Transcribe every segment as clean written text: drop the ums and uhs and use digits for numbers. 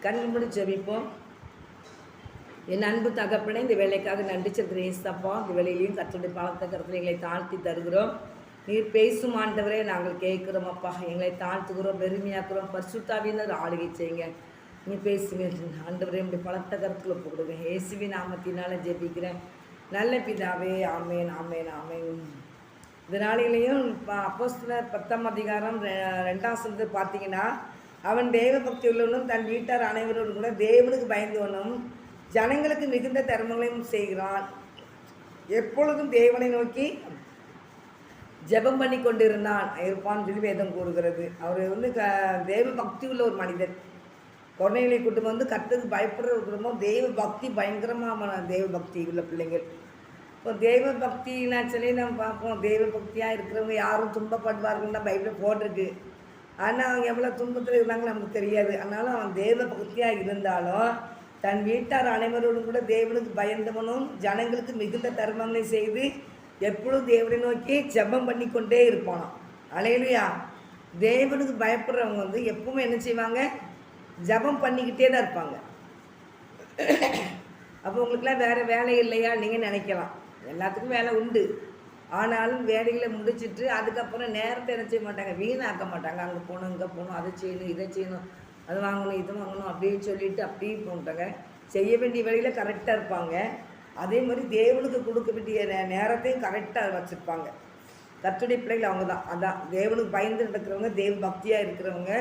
கண்மூடி ஜெபிப்போம். என் அன்பு தகப்பனே, இந்த வேலைக்காக நன்றி செலுத்துகிறேன் ஏசப்பா. இந்த வேலையிலையும் கர்த்தருடைய பலத்த கருத்தில் எங்களை தாழ்த்தி தருகிறோம். நீர் பேசும் ஆண்டவரே, நாங்கள் கேட்குறோம் அப்பா. எங்களை தாழ்த்துகிறோம், பெருமையாக்குறோம். பரிசுத்தாவியினர் ஆளுகை செய்யுங்க. நீ பேசுங்க ஆண்டவரே. இப்படி பலத்த கருத்தில் ஒப்புக்கொடுங்க. இயேசுவின் நாமத்தினால ஜெபிக்கிறேன் நல்ல பிதாவே. ஆமேன் ஆமேன் ஆமேன். இந்த நாளிலையும் அப்போஸ்தலர் 10ஆம் அதிகாரம் 2ஆம் வசனத்தை பார்த்தீங்கன்னா, அவன் தேவ பக்தி உள்ளவனும் தன் வீட்டார் அனைவரோடு கூட தேவனுக்கு பயந்தவனும் ஜனங்களுக்கு மிகுந்த தர்மங்களையும் செய்கிறான். எப்பொழுதும் தேவனை நோக்கி ஜெபம் பண்ணி கொண்டிருந்தான் இருப்பான்னு சொல்லி வேதம் கூறுகிறது. அவர் தேவ பக்தி உள்ள ஒரு மனிதர். கொர்நேலிய குடும்பம் கர்த்தருக்கு பயப்படுற ஒரு குடும்பம். தெய்வ பக்தி பயங்கரமான தெய்வ பக்தி உள்ள பிள்ளைங்கள். இப்போ தெய்வ பக்தினா சொல்லி நம்ம பார்ப்போம். தெய்வ பக்தியாக இருக்கிறவங்க யாரும் துன்பப்படுவார்கள் தான் பைபிளில் போட்டிருக்கு. ஆனால் அவங்க எவ்வளோ துன்பத்தில் இருந்தாங்களோ நமக்கு தெரியாது. அதனால அவன் தெய்வ பக்தியாக இருந்தாலும் தன் வீட்டார் அனைவரோடும் கூட தேவனுக்கு பயந்தவனும் ஜனங்களுக்கு மிகுந்த தர்மங்களை செய்து எப்பொழுதும் தேவனை நோக்கி ஜெபம் பண்ணி கொண்டே இருப்பானாம். அல்லேலூயா. தேவனுக்கு பயப்படுறவங்க எப்பவுமே என்ன செய்வாங்க? ஜெபம் பண்ணிக்கிட்டே தான் இருப்பாங்க. அப்போ உங்களுக்குலாம் வேறு வேலை இல்லையா நீங்கள் நினைக்கலாம். எல்லாத்துக்கும் வேலை உண்டு. ஆனாலும் வேலைகளை முடிச்சுட்டு அதுக்கப்புறம் நேரத்தை என்ன செய்ய மாட்டாங்க, வீணாக்க மாட்டாங்க. அங்கே போகணும், இங்கே போகணும், அதை செய்யணும், இதை செய்யணும், அது வாங்கணும், இது வாங்கணும் அப்படின்னு சொல்லிட்டு அப்படியே போட்டாங்க. செய்ய வேண்டிய வேலையில் கரெக்டாக இருப்பாங்க. அதே மாதிரி தேவனுக்கு கொடுக்க வேண்டிய நேரத்தையும் கரெக்டாக வச்சுருப்பாங்க. கர்த்தருடைய பிள்ளைகள் அவங்க தான். அதான் தேவனுக்கு பயந்து நடக்கிறவங்க, தேவ பக்தியாக இருக்கிறவங்க,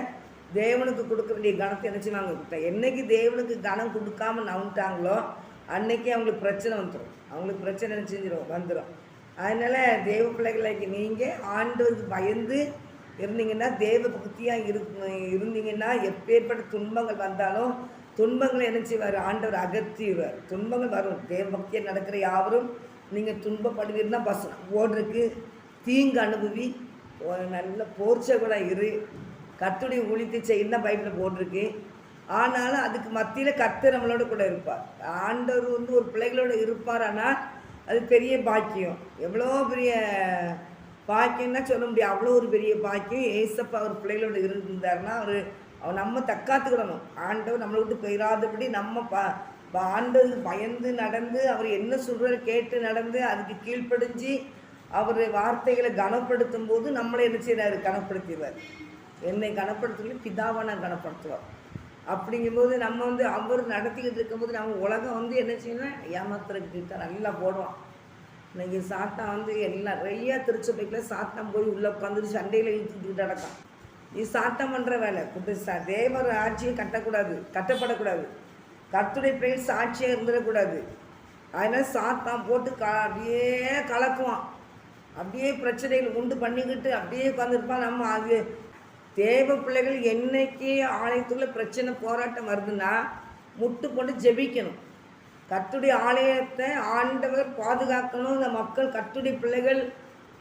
தேவனுக்கு கொடுக்க வேண்டிய கணத்தை என்ன செய்வாங்க. என்னைக்கு தேவனுக்கு கனம் கொடுக்காம நவுட்டாங்களோ அன்னைக்கே அவங்களுக்கு பிரச்சனை வந்துடும். அவங்களுக்கு பிரச்சனை என்ன செஞ்சிடும், வந்துடும். அதனால் தேவ பிள்ளைகளுக்கு நீங்கள் ஆண்டவருக்கு பயந்து இருந்தீங்கன்னா, தேவ பக்தியாக இருந்தீங்கன்னா எப்பேற்பட்ட துன்பங்கள் வந்தாலும் துன்பங்களை என்ன செய்வார், ஆண்டவர் அகற்றிடுவார். துன்பங்கள் வரும். தேவ பக்தியாக நடக்கிற யாவரும் நீங்கள் துன்பப்படுவீர்னா பசங்க ஓடுறதுக்கு தீங்கு அனுபவி நல்ல போர்ச்சகூடாக இரு. கர்த்தருடைய ஊழியத்தை செய்யணும் பைபிளில் போட்டிருக்கு. ஆனாலும் அதுக்கு மத்தியில் கர்த்தர் நம்மளோட கூட இருப்பார். ஆண்டவர் ஒரு பிள்ளைகளோடு இருப்பார். ஆனால் அது பெரிய பாக்கியம். எவ்வளோ பெரிய பாக்கியம்னா சொல்ல முடியாது. அவ்வளோ ஒரு பெரிய பாக்கியம். ஏசப்பா அவர் பிள்ளைகளோடு இருந்தாருன்னா அவர் நம்ம தக்காத்துக்கிடணும். ஆண்டவர் நம்மளை விட்டு போயிடாதபடி நம்ம ஆண்டவருக்கு பயந்து நடந்து அவர் என்ன சொல்கிற கேட்டு நடந்து அதுக்கு கீழ்ப்படிஞ்சு அவர் வார்த்தைகளை கனப்படுத்தும் போது நம்மளை என்ன செய்கிறாரு, கனப்படுத்திடுவார். என்னை கனப்படுத்துறது பிதாவான கனப்படுத்துவார். அப்படிங்கும்போது நம்ம அவர் நடத்திக்கிட்டு இருக்கும்போது நம்ம உலகம் என்ன செய்யணும், ஏமாத்துறதுக்கிட்ட நல்லா போடுவான். இன்னைக்கு சாத்தான் எல்லாம் நிறைய திருச்சபைக்கில் சாத்தான் போய் உள்ளே உட்காந்துட்டு சண்டையில் இழுத்துக்கிட்டு நடக்கான். இது சாத்தான் பண்ணுற வேலை. தேவர் ஆட்சியை கட்டப்படக்கூடாது. கர்த்தருடைய பிள்ளைகள் சாட்சியாக இருந்துடக்கூடாது. அதனால் சாத்தான் போட்டு அப்படியே கலக்குவான். அப்படியே பிரச்சனைகள் உண்டு பண்ணிக்கிட்டு அப்படியே உட்காந்துருப்பான். நம்ம அது தேவ பிள்ளைகள் என்னைக்கு ஆலயத்துக்குள்ள பிரச்சனை போராட்டம் வருதுன்னா முட்டு போட்டு ஜெபிக்கணும். கர்த்தருடைய ஆலயத்தை ஆண்டவர் பாதுகாக்கணும். இந்த மக்கள் கர்த்தருடைய பிள்ளைகள்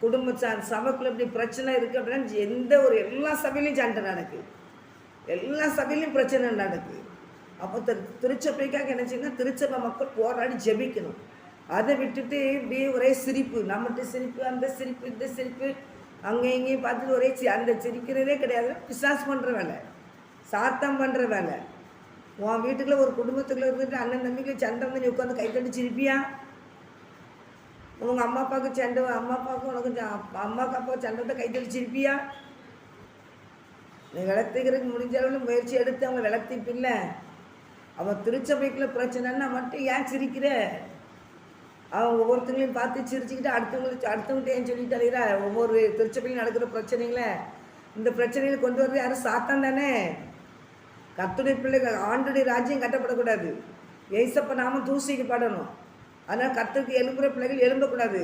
குடும்ப சபைக்குள்ள இப்படி பிரச்சனை இருக்குது அப்படின்னா எல்லா சபையிலையும் சண்டை நடக்குது. எல்லா சபையிலையும் பிரச்சனை நடக்குது. அப்போ திருச்சபைக்காக என்ன செய்யணும், திருச்சபை மக்கள் போராடி ஜெபிக்கணும். அதை விட்டுட்டு இப்படியே ஒரே சிரிப்பு, நம்மகிட்ட சிரிப்பு, அந்த சிரிப்பு, இந்த சிரிப்பு, அங்கே இங்கேயும் பார்த்துட்டு ஒரே அந்த சிரிக்கிறதே கிடையாது. பிசாசு பண்ணுற வேலை, சாத்தம் பண்ணுற வேலை. உன் வீட்டுக்குள்ளே ஒரு குடும்பத்துக்குள்ளே இருந்துட்டு அண்ணன் தம்பிக்குள்ள சண்டை நீ உட்காந்து கைத்தட்டி சிரிப்பியா? உங்கள் அம்மா அப்பாவுக்கு சண்டை, அம்மா அப்பாவுக்கும் உனக்கு அம்மாவுக்கு அப்பாவுக்கு சண்டை கைத்தட்டி சிரிப்பியா? நீ விளக்குறதுக்கு முடிஞ்ச அளவில் முயற்சி எடுத்து அவங்க விளக்குப்பில்ல. அவன் திருச்சபைக்குள்ள பிரச்சனைன்னா மட்டும் ஏன் சிரிக்கிற? அவன் ஒவ்வொருத்தங்களையும் பார்த்து சிரிச்சுக்கிட்டு அடுத்தவங்கள்ட்ட ஏன் சொல்லிட்டு அலைகிறா? ஒவ்வொரு திருச்சபையிலும் நடக்கிற பிரச்சனைகளை, இந்த பிரச்சனைகளை கொண்டு வர்றது யாரும் சாத்தான் தானே. கர்த்தருடைய பிள்ளைகள் ஆண்டுடைய ராஜ்யம் கட்டப்படக்கூடாது. ஏசப்ப நாம தூசிக்கப்படணும். அதனால் கர்த்தருக்கு எழும்புற பிள்ளைகள் எழும்பக்கூடாது.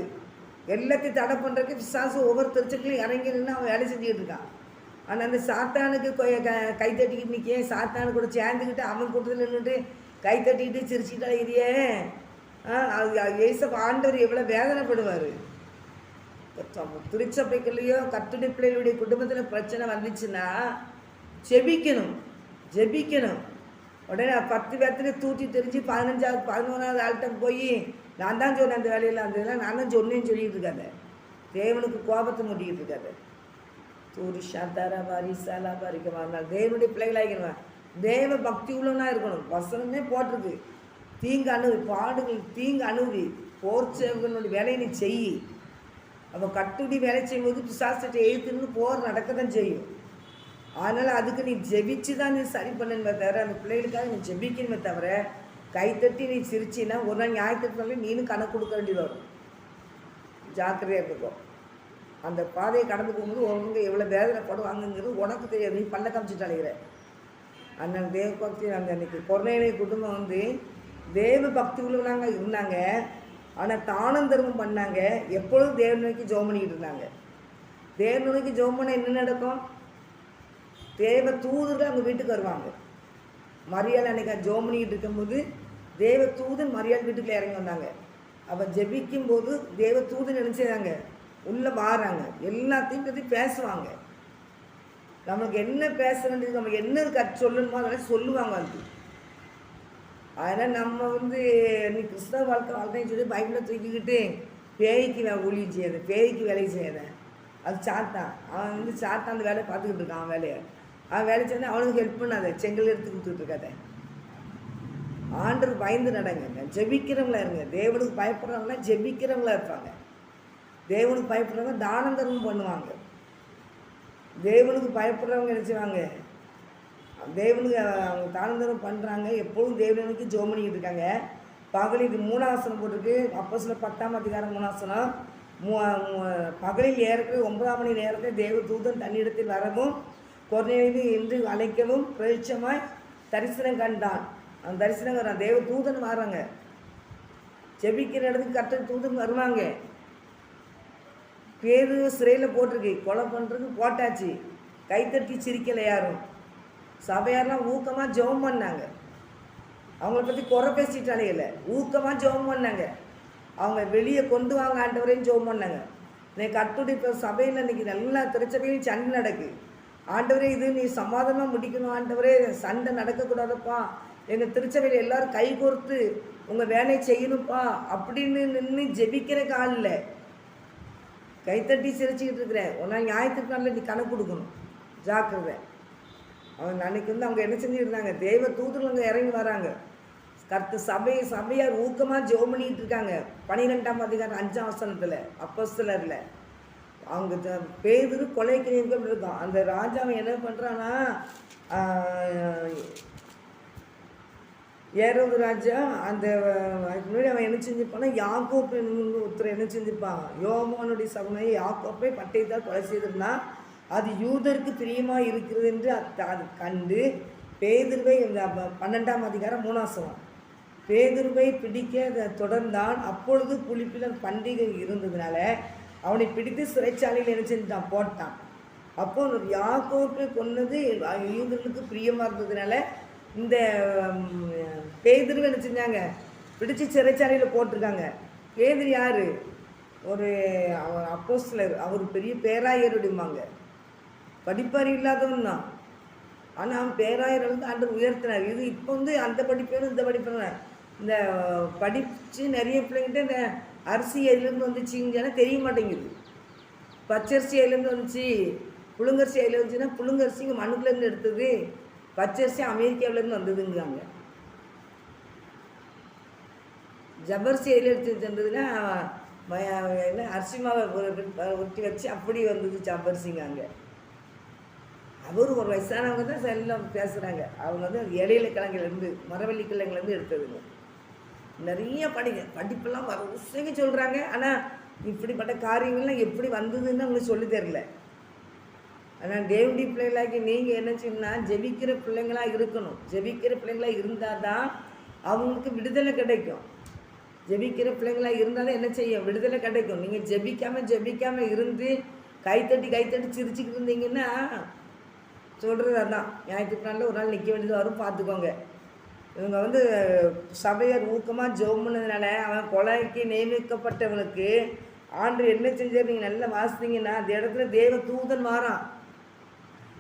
எல்லாத்தையும் தடை பண்ணுறதுக்கு பிசாசு ஒவ்வொரு திருச்சபையிலும் இறங்கி நின்று அவன் வேலை செஞ்சுக்கிட்டு இருக்கான். ஆனால் அந்த சாத்தானுக்கு கை தட்டிக்கிட்டு நிற்க, சாத்தானு கூட சேர்ந்துக்கிட்டு அவன் கூட்டத்தில் நின்றுட்டு கை தட்டிக்கிட்டு சிரிச்சுக்கிட்டு அழைக்கிறியே. ஏசப்ப ஆண்டவர் எவ்வளோ வேதனைப்படுவார். திருச்சபைக்குள்ளேயோ கர்த்தருடைய பிள்ளைகளுடைய குடும்பத்தில் பிரச்சனை வந்துச்சுன்னா ஜெபிக்கணும். உடனே 10 பேர்த்துல தூட்டி தெரிஞ்சு 15வது 11வது ஆள்கிட்ட போய் நான் தான் சொன்னேன் அந்த வேலையில் அந்த இதெல்லாம் நான் தான் சொன்னேன்னு சொல்லிட்டு இருக்காது. தேவனுக்கு கோபத்தை மூட்டிக்கிட்டு இருக்காது. தூரி ஷாத்தாரா பாரி சாலா பாரிக்க வாழ்நாள் தேவனுடைய பிள்ளைகளாகிடுவேன். தேவ பக்தி உள்ளவனாக இருக்கணும். வசனமே போட்டிருக்கு, தீங்கு அணுவி பாடுகள் தீங்கு அணுவி போர் சேவகனுடைய வேலையை நீ செய். அப்போ கட்டுடி வேலை செய்யும்போது பிசாசத்தை எழுத்துன்னு போர் நடக்க தான் செய்யும். அதனால் அதுக்கு நீ ஜெபிச்சு தான் நீ சரி பண்ணணுமே தவிர, அந்த பிள்ளைகளுக்காக நீ ஜெபிக்கணுமே தவிர, கைத்தட்டி நீ சிரிச்சின்னா ஒரு நாள் ஞாயிற்றுக்கிழமை நீனும் கணக்கு கொடுக்க வேண்டியது வரும். ஜாக்கிரதையாக இருக்கும். அந்த பாதையை கடந்து போகும்போது ஒருவங்க எவ்வளோ வேதனைப்படுவாங்கங்கிறது உனக்கு தெரியாது, நீ பல்ல காமிச்சிட்டு அழைகிற. அந்த தேவ பக்தி அந்த அன்றைக்கி கொரோனை குடும்பம் வந்து தேவ பக்தி உள்ளவனாங்க இருந்தாங்க. ஆனால் தானம் தர்மம் பண்ணாங்க. எப்பொழுதும் தேவன் நோக்கி ஜெபம் பண்ணிக்கிட்டு இருந்தாங்க. தேவன் நோக்கி ஜெபம் பண்ணால் என்ன நடக்கும்? தேவ தூதர்கள் அவங்க வீட்டுக்கு வருவாங்க. மரியாள் அன்றைக்கி ஜெபம் பண்ணிக்கிட்டு இருக்கும்போது தேவ தூதன் மரியாள் வீட்டுக்குள்ளே இறங்கி வந்தாங்க. அப்போ ஜெபிக்கும் போது தேவ தூதன் நினச்சிதாங்க உள்ளே வாராங்க. எல்லாத்தையும் பற்றி பேசுவாங்க. நம்மளுக்கு என்ன பேச வேண்டியது, நமக்கு என்ன சொல்லணுமோ அதெல்லாம் சொல்லுவாங்க. அது அதனால் நம்ம வந்து நீ கிறிஸ்தவ வாழ்க்கை வாழ்க்கைன்னு சொல்லி பைபிளை தூக்கிக்கிட்டு பேய்க்கு ஊழியம் செய்யாத, பேய்க்கு வேலையை செய்யாத. அது சாத்தான். அவன் வந்து சாத்தான் அந்த வேலையை பார்த்துக்கிட்டு இருக்கான். அவன் வேலையை அவன் வேலை செய்யணும். அவனுக்கு ஹெல்ப் பண்ணாத, செங்கல் எடுத்து கொடுத்துட்டு இருக்காத. ஆண்டவர் பயந்து நடங்க. ஜெபிக்கிறவங்களா இருங்க. தேவனுக்கு பயப்படுறவங்களாம் ஜெபிக்கிறவங்களா இருப்பாங்க. தேவனுக்கு பயப்படுறவங்க தானம் தர்மம் பண்ணுவாங்க. தேவனுக்கு பயப்படுறவங்க நினச்சிவாங்க தேவனுக்கு அவங்க தானம் தர்மம் பண்ணுறாங்க. எப்பொழுதும் தேவனுக்கு ஜெபம் பண்ணிக்கிட்டு இருக்காங்க. பகலில் 3ஆம் வசனம் போட்டிருக்கு. அப்போஸ்தலர் 10ஆம் அதிகாரம் 3ஆம் வசனம். பகலில் ஏறக்குறைய 9ஆம் மணி நேரத்தில் தேவ தூதன் தன்னிடத்தில் வரவும் கொர்நேலியு என்று அழைக்கவும் பிரத்யட்சமாய் தரிசனம் கண்டான். அந்த தரிசனம் வரான். தேவ தூதன் வராங்க. ஜெபிக்கிற இடத்துக்கு கர்த்தர் தூதன் வருவாங்க. பேரு சிறையில் போட்டிருக்கு. கொலை பண்ணுறதுக்கு போட்டாச்சு. கைத்தட்டி சிரிக்கலை யாரும். சபையாரெலாம் ஊக்கமாக ஜெபம் பண்ணாங்க. அவங்கள பற்றி குறை பேசிட்டு அலையலை. ஊக்கமாக ஜெபம் பண்ணாங்க. அவங்க வெளியே கொண்டு வாங்க ஆண்டவரையும் ஜெபம் பண்ணாங்க. இன்னைக்கு கட்டுடி இப்போ சபையில் இன்றைக்கி எல்லா திருச்சபையிலும் சண்டை நடக்கு. ஆண்டவரே இது நீ சமாதானமாக முடிக்கணும் ஆண்டவரே, சண்டை நடக்கக்கூடாதப்பா, எங்கள் திருச்சபையில் எல்லோரும் கை கோர்த்து உங்கள் வேலையை செய்யணும்ப்பா அப்படின்னு நின்று ஜெபிக்கிற காலில் கைத்தட்டி சிரிச்சுக்கிட்டு இருக்கிறேன். ஒரு நாள் ஞாயிற்றுக்கிழமையில் நீ கணக்கு கொடுக்கணும். ஜாக்கிரதை. அவங்க அன்றைக்கி வந்து அவங்க என்ன செஞ்சுருந்தாங்க, தேவ தூதர்கள் அங்கே இறங்கி வராங்க. சபையார் ஊக்கமாக ஜெபம் பண்ணிக்கிட்டு இருக்காங்க. 12ஆம் அதிகாரம் 5ஆம் வசனத்தில் அப்போஸ்தலரில் அவங்க பேதுரு கொலைக்கு இருக்கும். அந்த ராஜாவை என்ன பண்ணுறான்னா, ஏரோது ராஜா அந்த முன்னாடி அவன் என்ன செஞ்சுப்பான்னா, யாக்கோப்பு ஒருத்தர் என்ன செஞ்சுப்பான், யோவானுடைய சகோதரனை யாக்கோப்பை பட்டயத்தால் கொலை செய்திருந்தான். அது யூதருக்கு பிரியமாக இருக்கிறது என்று அது கண்டு பேதுருவை 12ஆம் அதிகாரம் 3ஆம் வசனம் பேதுருவை பிடிக்க தொடர்ந்தான். அப்பொழுது புளிப்பிலர் பண்டிகை இருந்ததுனால அவனை பிடித்து சிறைச்சாலையில் என்ன செஞ்சுட்டான், போட்டான். அப்போ யாக்கோப்பை கொன்னது யூதர்களுக்கு பிரியமாக இருந்ததுனால இந்த பேதுருவை என்ன செஞ்சாங்க, பிடிச்சி சிறைச்சாலையில் போட்டிருக்காங்க. பேதுரு யார்? ஒரு அப்போஸ்தலர். அவர் பெரிய பேராயருடையமாங்க, படிப்பறிவு இல்லாதவன் தான். ஆனால் அவன் பேராயர் வந்து ஆண்டவர் உயர்த்தினார். இது இப்போ வந்து அந்த படிப்பேரும் இந்த படிப்பேரும் இந்த படித்து நிறைய பிள்ளைங்கிட்ட இந்த அரிசி எதுலேருந்து வந்துச்சுங்கன்னா தெரிய மாட்டேங்குது. பச்சரிசி எதுலேருந்து வந்துச்சு, புழுங்கரிசி எதில் வந்துச்சுன்னா புழுங்கரிசி இங்கே மண்ணுக்குலேருந்து எடுத்தது, பச்சரிசி அமெரிக்காவிலேருந்து வந்ததுங்காங்க. ஜபரிசி எதில் எடுத்து வந்ததுன்னா என்ன அரிசி மாவை ஒட்டி வச்சு அப்படி வந்தது ஜபரிசிங்காங்க. அவர் ஒரு வயசானவங்க தான் எல்லாம் பேசுகிறாங்க. அவங்க வந்து இலையில கிழங்குலேருந்து மரவள்ளி கிழங்குலேருந்து எடுத்ததுங்க. நிறைய படிப்பெல்லாம் வர உசைங்க சொல்கிறாங்க. ஆனால் இப்படிப்பட்ட காரியங்கள்லாம் எப்படி வந்ததுன்னு அவங்களுக்கு சொல்லி தரல. ஆனால் தேவடி பிள்ளைகளாக்கி நீங்கள் என்ன செய்யணும்னா ஜெபிக்கிற பிள்ளைங்களாக இருக்கணும். ஜெபிக்கிற பிள்ளைங்களாக இருந்தால் தான் அவங்களுக்கு விடுதலை கிடைக்கும். ஜெபிக்கிற பிள்ளைங்களாக இருந்தால் தான் என்ன செய்யும், விடுதலை கிடைக்கும். நீங்கள் ஜெபிக்காமல் இருந்து கைத்தட்டி சிரிச்சுக்கிட்டு இருந்தீங்கன்னா சொல்கிறது அதான். ஞாயிற்றுக்கிழமையில் ஒரு நாள் நிற்க வேண்டியது வரும், பார்த்துக்கோங்க. இவங்க வந்து சபையார் ஊக்கமாக ஜெபம் பண்ணதுனால அவன் கொலைக்கு நியமிக்கப்பட்டவனுக்கு ஆண்டு என்ன செஞ்சார் நீங்கள் நல்லா வாசித்தீங்கன்னா, அந்த இடத்துல தேவ தூதன் மாறான்.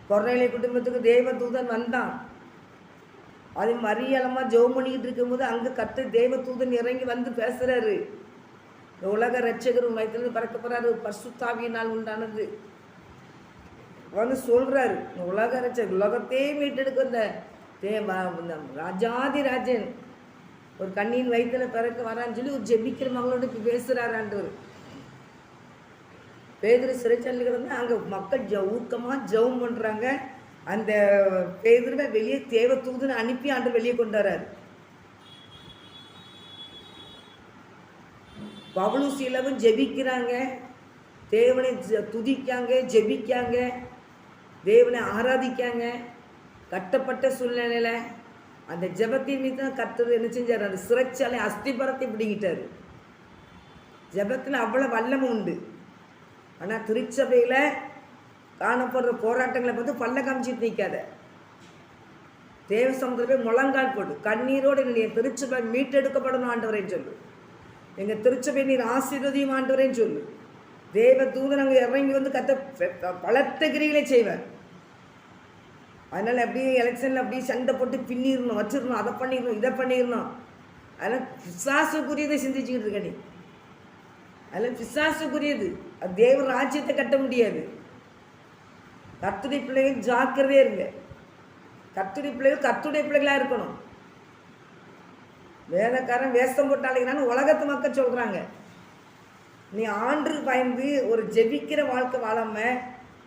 கொர்நேலிய குடும்பத்துக்கு தேவ தூதன் வந்தான். அது மரியாளமாக ஜெபம் பண்ணிக்கிட்டு இருக்கும்போது அங்கே கர்த்தர் தேவ தூதன் இறங்கி வந்து பேசுகிறாரு. உலக ரட்சகர் வயிற்றுலேருந்து பறக்க போகிறாரு, பரிசுத்தாவியினால் உண்டானது வந்து சொல்கிறாரு. உலக ரட்சகர் உலகத்தையே மீட்டெடுக்க இந்த ராஜாதி ராஜன் ஒரு கண்ணியின் வயிற்றுல பிறக்க வரான்னு சொல்லி ஒரு ஜெபிக்கிற மகளோட இப்போ பேசுகிறாரான்றவர். பேதுரு சிறைச்சாலையில் கிடந்து அங்கே மக்கள் ஊக்கமாக ஜெபம் பண்ணுறாங்க. அந்த பேதுருவை வெளியே தேவ தூதுன்னு அனுப்பி ஆண்டு வெளியே கொண்டு வராரு. பவுலும் சீலாவும் ஜெபிக்கிறாங்க, தேவனை துதிக்காங்க, ஜெபிக்காங்க, தேவனை ஆராதிக்காங்க. கட்டப்பட்ட சூழ்நிலையில் அந்த ஜெபத்தின் மீது தான் கர்த்தர் என்ன செஞ்சார், அந்த சிறைச்சாலை அஸ்திபரத்தை பிடிங்கிட்டார். ஜெபத்தில் அவ்வளோ வல்லமை உண்டு. ஆனால் திருச்சபையில் காணப்படுற போராட்டங்களை பார்த்து பல்ல காமிச்சிட்டு நிற்காத. தேவ சமுத்திரத்தை முழங்கால் போட்டு கண்ணீரோடு என்னுடைய திருச்சபை மீட்டெடுக்கப்படணும் ஆண்டவரேன்னு சொல்லு. எங்கள் திருச்சபை நீர் ஆசீர்வதியும் ஆண்டவரேன்னு சொல்லு. தேவ தூதன் அங்கே இறங்கி வந்து பலத்த கிரிகளை செய்வார். அதனால் அப்படியே எலெக்ஷனில் அப்படியே சண்டை போட்டு பின்னிடணும், வச்சிடணும், அதை பண்ணிடணும், இதை பண்ணிடணும். அதெல்லாம் பிசாசுக்குரியதை சிந்திச்சுக்கிட்டு இருக்க நீ. அதெல்லாம் பிசாசுக்குரியது. அது தேவ ராஜ்யத்தை கட்ட முடியாது. கர்த்தருடைய பிள்ளைகள் ஜாக்கிரதையாக இருங்க. கர்த்தருடைய பிள்ளைகள் கர்த்தருடைய பிள்ளைகளாக இருக்கணும். வேதக்காரன் வேஷம் போட்டாலேங்கன்னு உலகத்து மக்கள் சொல்கிறாங்க. நீ ஆண்டு பயந்து ஒரு ஜெபிக்கிற வாழ்க்கை வாழாம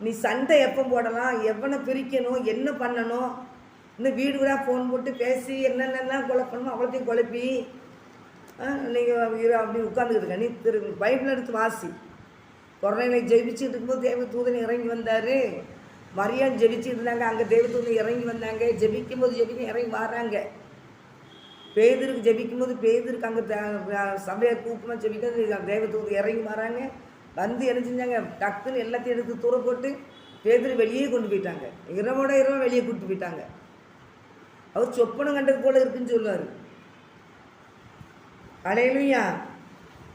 நீ சண்டை எப்போ போடலாம், எவனை பிரிக்கணும், என்ன பண்ணணும், இன்னும் வீடு வீடாக ஃபோன் போட்டு பேசி என்னென்னலாம் குழப்பணும் அவ்வளோத்தையும் குழப்பி நீங்கள் அப்படி உட்காந்துக்கிட்டு இருக்க. நீ பைபிள் எடுத்து வாசி. கொரோனாவை ஜெபிச்சுட்டு இருக்கும்போது தேவ தூதன் இறங்கி வந்தார். மரியாதை ஜெபிச்சுட்டு இருந்தாங்க, அங்கே தேவ தூதன் இறங்கி வந்தாங்க. ஜெபிக்கும் போது இறங்கி வராங்க. பேதருக்கு ஜெபிக்கும் போது பேதருக்கு அங்கே சபையை கூப்பிட்டு ஜெபிக்க தேவ தூதன் இறங்கி வராங்க. வந்து என்ன செஞ்சாங்க, டக்குன்னு எல்லாத்தையும் எடுத்து தூர போட்டு பேதர் வெளியே கொண்டு போயிட்டாங்க. இரவோட இரவு வெளியே கூப்பிட்டு போயிட்டாங்க. அவர் சொப்பனம் கண்டது போல இருக்குன்னு சொல்லுவார். அலையிலுயா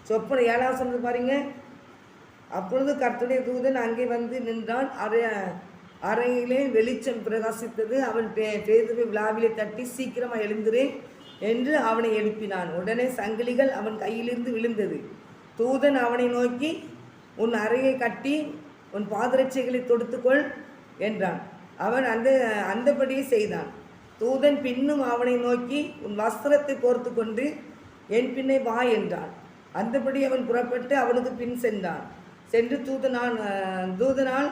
சொப்பனம் 7ஆவது சொன்னது பாருங்க. அப்பொழுது கர்த்தருடைய தூதன் அங்கே வந்து நின்றான். அறையிலே வெளிச்சம் பிரகாசித்தது. அவன் பேதுருவை விழாவிலே தட்டி சீக்கிரமாக எழுந்துறேன் என்று அவனை எழுப்பினான். உடனே சங்கிலிகள் அவன் கையிலிருந்து விழுந்தது. தூதன் அவனை நோக்கி, உன் அறையை கட்டி உன் பாதரட்சைகளை தொடுத்துக்கொள் என்றான். அவன் அந்தபடியே செய்தான். தூதன் பின்னும் அவனை நோக்கி, உன் வஸ்திரத்தை கோர்த்து கொண்டு என் பின்னே வா என்றான். அந்தபடி அவன் புறப்பட்டு அவனுக்கு பின் சென்றான். சென்று தூதனால்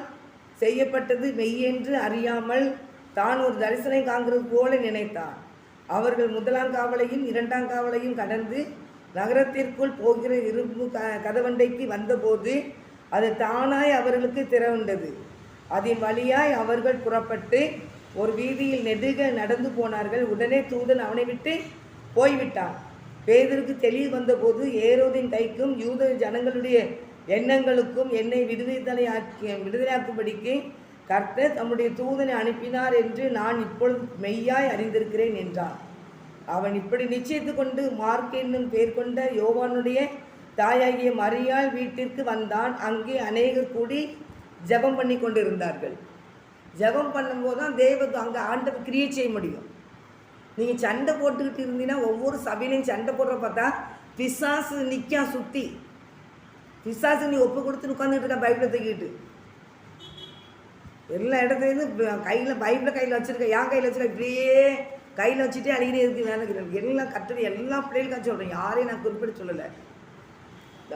செய்யப்பட்டது மெய்யென்று அறியாமல் தான் ஒரு தரிசனம் காண்கிறது போல நினைத்தான். அவர்கள் 1ஆம் காவலையும் 2ஆம் காவலையும் கடந்து நகரத்திற்குள் போகிற இரும்பு கதவண்டைக்கு வந்தபோது அது தானாய் அவர்களுக்கு திறவுண்டது. அதன் வழியாய் அவர்கள் புறப்பட்டு ஒரு வீதியில் நெடுக நடந்து போனார்கள். உடனே தூதன் அவனை விட்டு போய்விட்டான். பேதருக்கு தெளிவு வந்தபோது ஏரோதின் கைக்கும் யூத ஜனங்களுடைய எண்ணங்களுக்கும் என்னை விடுதலையாக்கும்படிக்கு கர்த்தர் தம்முடைய தூதனை அனுப்பினார் என்று நான் இப்பொழுது மெய்யாய் அறிந்திருக்கிறேன் என்றான். அவன் இப்படி நிச்சயித்து கொண்டு மார்க் என்னும் பேர் கொண்ட யோவானுடைய தாயாகிய மரியாள் வீட்டிற்கு வந்தான். அங்கே அநேகர் கூடி ஜெபம் பண்ணி கொண்டிருந்தார்கள். ஜெபம் பண்ணும்போது தான் அங்கே ஆண்டவர் கிரியை செய்ய முடியும். நீங்கள் சண்டை போட்டுக்கிட்டு இருந்தீங்கன்னா ஒவ்வொரு சபையிலையும் சண்டை போடுற பார்த்தா பிசாசு நிற்கா சுற்றி. பிசாசு நீ ஒப்பு கொடுத்து உட்காந்துட்டு இருக்கா பைபிளை தூக்கிட்டு. எல்லா இடத்துலேருந்து கையில் பைபிளை கையில் வச்சுருக்க, என் கையில் வச்சுருக்க, இப்படியே கையில் வச்சுட்டே அடிக்கடி இருக்கு வேணுங்கிறேன். எல்லாம் கட்டுறது எல்லா பிள்ளைகளுக்காக சொல்கிறேன், யாரையும் நான் குறிப்பிட்டு சொல்லலை.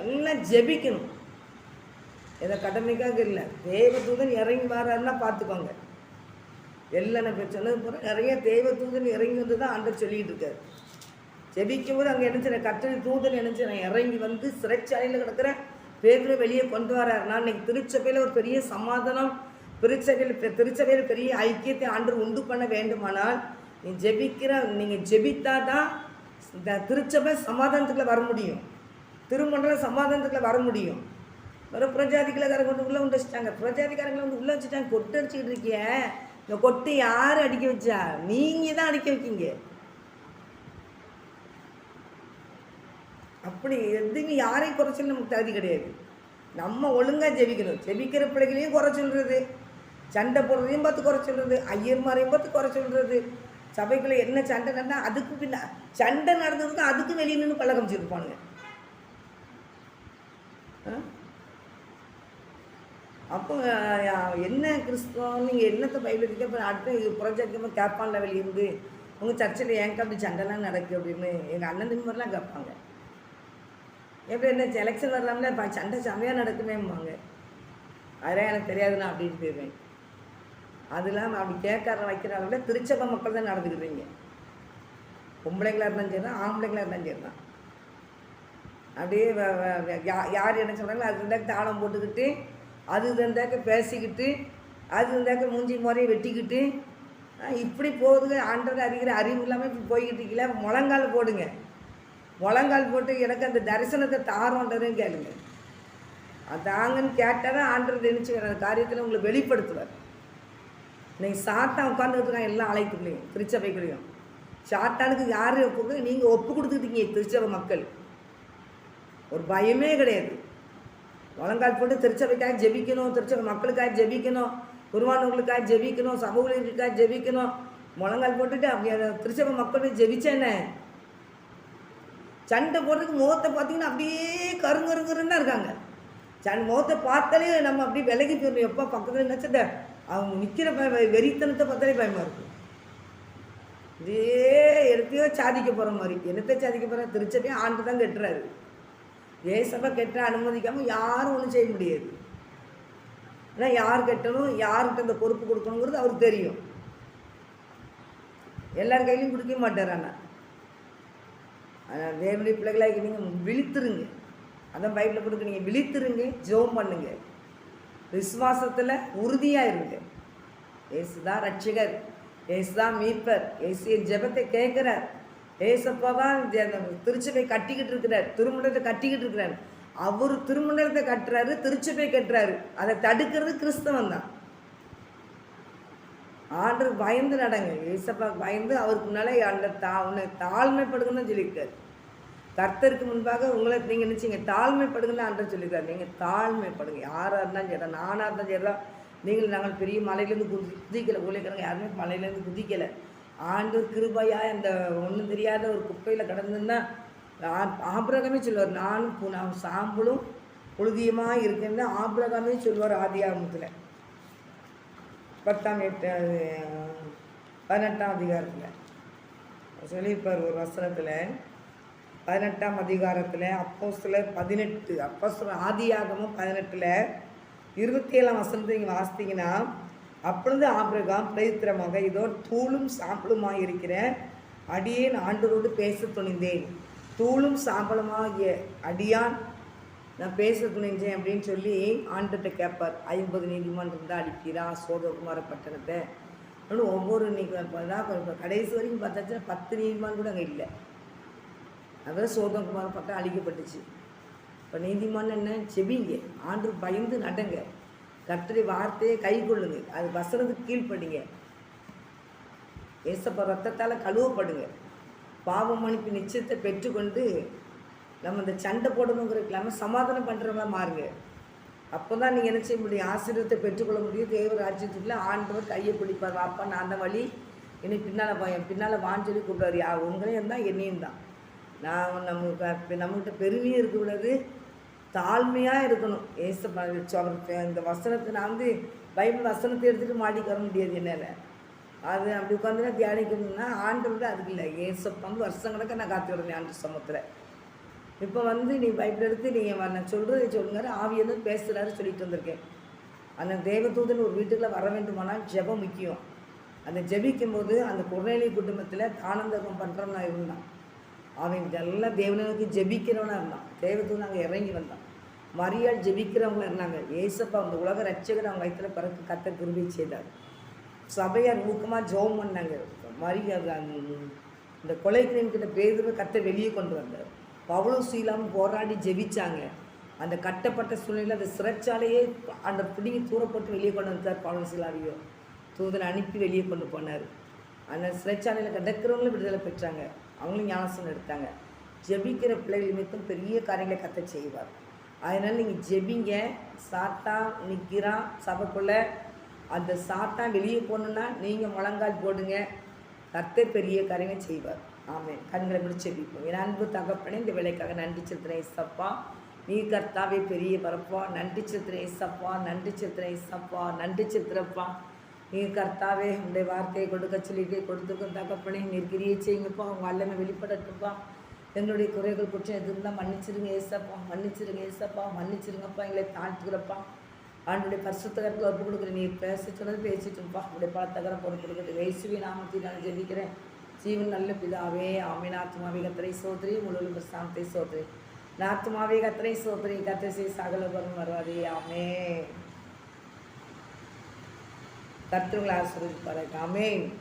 எல்லாம் ஜெபிக்கணும். எதை கடமைக்காக இல்லை. தேவதூதன் இறங்கி வராருன்னா பார்த்துக்கோங்க. எல்லாம் நான் சொன்னது போல நிறைய தேவதூதன் இறங்கி வந்து தான் ஆண்டவர் சொல்லிக்கிட்டு இருக்காரு. ஜெபிக்கும் போது அங்கே நினச்சின கட்டளை தூதன் நினச்சின இறங்கி வந்து சிறைச்சாலையில் கிடக்கிற பேதுரை வெளியே கொண்டு வராரு. நான் இன்னைக்கு திருச்சபையில் ஒரு பெரிய சமாதானம், திருச்சபையில் பெரிய ஐக்கியத்தை ஆண்டவர் உண்டு பண்ண வேண்டுமானால் நீங்கள் ஜெபித்தா தான் இந்த திருச்சபை சமாதானத்துக்குள்ளே வர முடியும், திருமண்டல சமாதானத்துக்குள்ளே வர முடியும். ஒரு புரஜாதிகளை கொண்டு உள்ளே உண்டு வச்சுட்டாங்க. புரஜாதிகாரங்களை வந்து உள்ளே வச்சுட்டாங்க. கொட்டு அடிச்சுக்கிட்டு இருக்கிய. இந்த கொட்டு யார் அடிக்க வச்சா? நீங்கள் தான் அடிக்க வைக்கிங்க. அப்படி எதுங்க யாரையும் குறைச்சல் நமக்கு தகுதி கிடையாது. நம்ம ஒழுங்காக ஜெபிக்கணும். ஜெபிக்கிற பிள்ளைகளையும் குறை சொல்கிறது, சண்டை போடுறதையும் பார்த்து குறை சொல்கிறது, ஐயர்மாரையும் பார்த்து குறை சொல்கிறது. சபைக்குள்ளே என்ன சண்டை நடந்தால் அதுக்கு பின்ன சண்டை நடந்ததுக்கு அதுக்கு வெளியே நின்று பல்ல காமிச்சிருப்பானுங்க. அப்போ என்ன கிறிஸ்தவம் நீங்கள் என்னத்தை பைபிள் இருக்கு, அப்புறம் அடுத்து புரட்சிக்கமாக கேட்பான்ல வெளியிருந்து உங்கள் சர்ச்சில் ஏன்க்கா அப்படி சண்டைலாம் நடக்கு அப்படின்னு எங்கள் அண்ணன் மாதிரிலாம் கேட்பாங்க. எப்படி என்ன எலெக்ஷன் வர்றாங்களே சண்டை செம்மையாக நடக்குமேம்பாங்க. அதெல்லாம் எனக்கு தெரியாதுண்ணா அப்படின்னு போயிடுவேன். அது இல்லாமல் அப்படி கேட்கற வைக்கிறாங்கள திருச்சபை மக்கள் தான் நடந்துக்கிடுவீங்க. பொம்பளைங்களாக இருந்தாலும் சரி தான், ஆம்பளைங்களாக இருந்தாலும் சரி தான். அப்படியே யார் என்ன சொல்கிறாங்களோ அது இருந்தாக்க தாளம் போட்டுக்கிட்டு, அது இருந்தாக்க பேசிக்கிட்டு, அது இருந்தாக்க மூஞ்சி முறையை வெட்டிக்கிட்டு இப்படி போகுதுங்க. ஆண்டவர் அறிகிற அறிவு இல்லாமல் இப்படி போய்கிட்டு இருக்கல. முழங்கால் போடுங்க. முழங்கால் போட்டு எனக்கு அந்த தரிசனத்தை தாரோன்றதுன்னு கேளுங்க. அதாங்கன்னு கேட்டால் தான் ஆண்டவர் நினைச்சு அந்த காரியத்தில் உங்களை வெளிப்படுத்துவார். நீங்கள் சாத்தான் உட்காந்துக்கிட்டு இருக்காங்க எல்லா அழைப்புகளையும் திருச்சபைகளையும். சாத்தானுக்கு யார் ஒப்பு, நீங்கள் ஒப்பு கொடுத்துக்கிட்டீங்க திருச்சபை மக்கள். ஒரு பயமே கிடையாது. முழங்கால் போட்டு திருச்சபைக்காக ஜெபிக்கணும், திருச்சபை மக்களுக்காக ஜெபிக்கணும், உருவானவங்களுக்காக ஜெபிக்கணும், சமூகங்களுக்காக ஜெபிக்கணும். முழங்கால் போட்டுட்டு அப்படி திருச்சபை மக்களுக்கு ஜெபிச்சேன்னு சண்டை போடுறதுக்கு முகத்தை பார்த்தீங்கன்னா அப்படியே கருங்கருங்கருன்னு தான் இருக்காங்க. முகத்தை பார்த்தாலே நம்ம அப்படியே விலகி போயிடணும். எப்போ பக்கத்தில் நினச்சத அவங்க நிற்கிற வெறித்தனத்தை பார்த்தாலே பயமாக இருக்கும். இதே எடுத்தையோ சாதிக்க போகிற மாதிரி. என்னத்தை சாதிக்க போகிற? திருச்சபையும் ஆண்டு தான் கட்டுறாரு. ஏசப்பா கெட்ட அனுமதிக்காமல் யாரும் ஒன்றும் செய்ய முடியாது. ஆனால் யார் கட்டணும், யார்கிட்ட இந்த பொறுப்பு கொடுக்கணுங்கிறது அவருக்கு தெரியும். எல்லார் கையிலையும் கொடுக்க மாட்டார். ஆனால் தேவனுடைய பிள்ளைகளாக நீங்கள் விழித்துருங்க. அதான் பைபிளில் கொடுக்க, நீங்கள் விழித்துருங்க, ஜெபம் பண்ணுங்க, விசுவாசத்தில் உறுதியாக இருங்க. ஏசுதான் ரட்சகர், ஏசுதான் மீட்பர், ஏசு ஜெபத்தை கேட்குறார். ஏசப்பா தான் திருச்சபை கட்டிக்கிட்டு இருக்கிறார், திருமணத்தை கட்டிக்கிட்டு இருக்கிறார். அவர் திருமணத்தை கட்டுறாரு, திருச்சபை கட்டுறாரு. அதை தடுக்கிறது கிறிஸ்தவன் தான். ஆண்டவர் பயந்து நடங்க. ஏசப்பா பயந்து அவருக்கு முன்னாலே அந்த உன்னை தாழ்மைப்படுங்கன்னு சொல்லியிருக்காரு. கர்த்தருக்கு முன்பாக உங்களை நீங்கள் நினச்சிங்க தாழ்மைப்படுங்கன்னு ஆண்டவர் சொல்லியிருக்காரு. நீங்கள் தாழ்மைப்படுங்க. யாராக இருந்தாலும் சரி, நானாக இருந்தாலும் சரி, நீங்கள் நாங்கள் பெரிய மலையிலேருந்து குதிக்கலை. ஊழியக்காரங்க யாருமே மலையிலேருந்து குதிக்கலை. ஆண்டவர் கிருபையாக அந்த ஒன்றும் தெரியாத ஒரு குப்பையில் கிடந்துன்னா ஆபிரகாமே சொல்லுவார், நானும் சாம்பலும் புழுதியமாக இருக்கேன்னு ஆபிரகாமே சொல்லுவார். ஆதியாகமத்தில் 18ஆம் அதிகாரத்தில் சொல்லியிருப்பார் ஒரு வசனத்தில். 18ஆம் அதிகாரத்தில் அப்போஸ்தலர் 18 ஆதியாகமம் 18 27ஆம் வசனத்தை நீங்கள் வாசித்தீங்கன்னா, அப்பொழுது ஆபிரகாம் பிரயுத்திரமாக, இதோ தூளும் சாம்பலுமாக இருக்கிற அடியேன் ஆண்டவரோடு பேச துணிந்தேன். தூளும் சாம்பலுமாகிய அடியான் நான் பேச துணிஞ்சேன் அப்படின்னு சொல்லி ஆண்டுகிட்ட கேட்பார். 50 நீதிமான் இருந்தால் அடிக்கிறா சோதகுமார பட்டணத்தை அப்படின்னு ஒவ்வொரு இப்போ கடைசி வரைக்கும் பார்த்தாச்சுன்னா 10 நீதிமான் கூட அங்கே இல்லை. அதான் சோதகுமார பட்டம் அழிக்கப்பட்டுச்சு. இப்போ நீதிமான் என்ன? செபிங்க, ஆண்டு பயந்து நடங்க, கர்த்தருடைய வார்த்தையை கை கொள்ளுங்க, அது வசனத்துக்கு கீழ்ப்படுங்க, ஏசப்பா ரத்தத்தால் கழுவப்படுங்க, பாவ மன்னிப்பு நிச்சயத்தை பெற்றுக்கொண்டு நம்ம இந்த சண்டை போடணுங்கிறது இல்லாமல் சமாதானம் பண்ணுறவங்கள மாறுங்க. அப்போ தான் நீங்கள் என்ன செய்ய முடியும்? ஆசீர்வாதத்தை பெற்றுக்கொள்ள முடியும். தேவ ராஜ்யத்துக்குள்ள ஆண்டவர் கையை பிடிப்பார். வாப்பா நான் அந்த வழி, இன்னைக்கு பின்னால் வான்னு சொல்லி கூப்பிடுவார். உங்களையும் தான் என்னையும் தான். நான் நம்மகிட்ட பெருமையாக இருக்கக்கூடாது, தாழ்மையாக இருக்கணும். ஏசப்பா இந்த வசனத்தை நான் பைபிள் வசனத்தை எடுத்துகிட்டு மாட்டிக்க வர முடியாது என்னால். அது அப்படி உட்காந்துனா தியானிக்கணும்னா ஆண்டவர் அதுக்கு இல்லை. ஏசப்பா வருஷம் கணக்க நான் காத்து விடுறேன் ஆண்டு சமத்தில். இப்போ நீ பைபிள் எடுத்து நீங்கள் நான் சொல்கிறத சொல்லுங்க, ஆவியை பேசுகிறாரு சொல்லிட்டு வந்திருக்கேன். அந்த தேவதூதன் ஒரு வீட்டுக்குள்ளே வர வேண்டுமானால் ஜெபம் முக்கியம். அந்த ஜெபிக்கும் போது அந்த குர்நேலி குடும்பத்தில் தானந்தகம் பண்ணுறவனா இருந்தான். அவன் இதெல்லாம் தேவனுக்கு ஜெபிக்கிறவனாக இருந்தான். தேவதூதன் அங்கே இறங்கி வந்தான். மரியாள் ஜெபிக்கிறவங்களா இருந்தாங்க. ஏசப்பா அந்த உலக ரட்சகர் அவங்க வயிற்றில் பிறகு கர்த்தர் கிருபை செய்தார். சபையார் ஊக்கமாக ஜெபம் பண்ணாங்க. இந்த கொலைக்கிட்ட பேதுருவை கர்த்தர் வெளியே கொண்டு வந்தார். பவுலும் சீலாவும் போராடி ஜெபிச்சாங்க. அந்த கட்டப்பட்ட சூழ்நிலையில் அந்த சிறைச்சாலையே அந்த பிடிங்கி தூரப்பட்டு வெளியே கொண்டு வந்தார். பவுலும் சீலாவையோ தூதனை அனுப்பி வெளியே கொண்டு போனார். அந்த சிறைச்சாலையில் கிடக்கிறவங்களும் விடுதலை பெற்றாங்க. அவங்களும் ஞானஸ்தானம் எடுத்தாங்க. ஜெபிக்கிற பிள்ளைகள் மீதும் பெரிய காரியங்களை கர்த்தர் செய்வார். அதனால் நீங்கள் ஜெபிங்க. சாத்தான் நிற்கிறான் சபைக்குள்ளே. அந்த சாத்தான் வெளியே போகணுன்னா நீங்கள் முழங்கால் போடுங்க. கர்த்தர் பெரிய காரியங்கள் செய்வார். ஆமென். கண்களை முடிச்சு ஜெபிப்போம். என் அன்பு தகப்பனே, இந்த வேலைக்காக நன்றி செலுத்துகிறேன். ஏசப்பா, நீ கர்த்தாவே பெரிய பரப்பா. நன்றி சித்திரன் ஏசப்பா, நன்றி சித்திரன் ஏசப்பா, நன்றி சித்திரப்பா. நீ கர்த்தாவே உடைய வார்த்தையை கொடுக்க சொல்லிட்டு கொடுத்துருக்கும் தகப்பனே, நீர் கிரியை செய்யுங்கப்பா. உங்கள் வல்லமை வெளிப்படட்டுப்பா. எங்களுடைய குறைகள் குற்றம் எது இருந்தால் மன்னிச்சிருங்க ஏசப்பா, மன்னிச்சிருங்க ஏசப்பா, மன்னிச்சிருங்கப்பா. எங்களை தாழ்த்துக்கிறப்பா. ஆண்டுடைய பரிசுத்தகரத்தில் ஒப்பு கொடுக்குறேன். நீ பேச சொன்னது பேசிட்டுப்பா. உடைய பலத்தகரம் பொறுப்பு கொடுக்குறது இயேசுவே நாமத்தில் நான் ஜெபிக்கிறேன். ஜீவன் நல்ல பிதாவே ஆமென். ஆத்துமாவே கர்த்தரை சோதரி, முழு பிரசாந்தத்தை சோதரி. ஆத்துமாவே கர்த்தரை சோதரி, கர்த்தரை செய்ய சகல வரும் வருவாரே ஆமென். கர்த்தருங்களை ஆசீர்வதிப்பாராக ஆமென்.